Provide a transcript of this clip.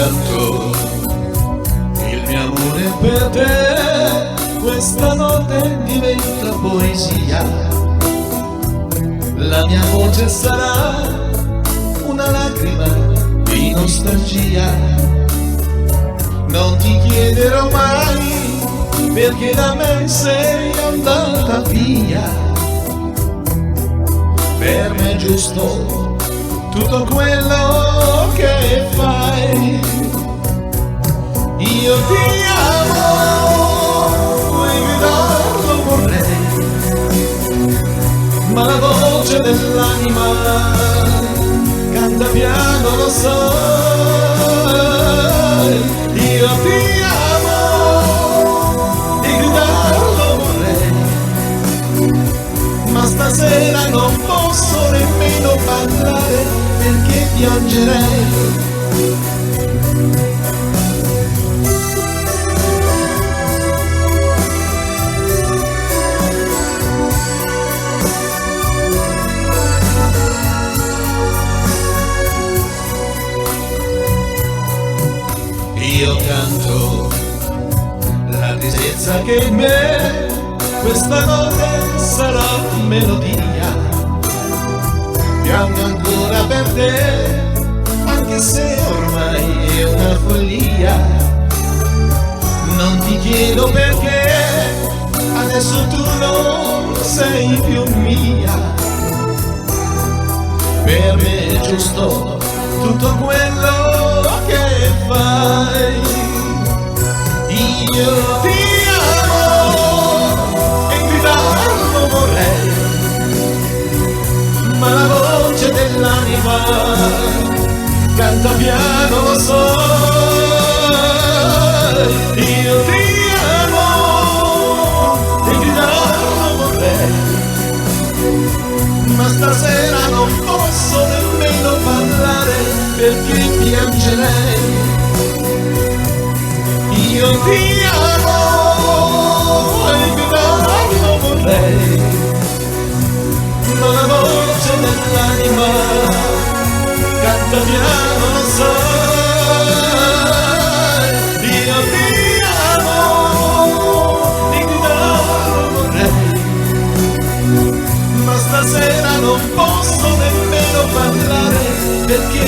canto il mio amore per te, questa notte diventa poesia. La mia voce sarà una lacrima di nostalgia. Non ti chiederò mai perché da me sei andata via. Per me è giusto tutto quello che fai. Io ti amo e gridarlo vorrei, ma la voce dell'anima canta piano, lo sai. Io ti amo e gridarlo vorrei, ma stasera non posso nemmeno parlare perché piangerei. Io canto la tristezza che in me questa notte sarà melodia. Piango ancora per te, anche se ormai è una follia. Non ti chiedo perché, adesso tu non sei più mia. Per me è giusto tutto quello che fai. Io ti amo e gridarlo vorrei, ma la voce dell'anima canta piano, lo sai. Io ti amo e gridarlo vorrei, ma stasera non posso nemmeno parlare perché piangerei. Io ti amo e gridarlo vorrei, ma la voce dell'anima canta piano, lo sai. Io ti amo e gridarlo vorrei, ma stasera non posso nemmeno parlare perché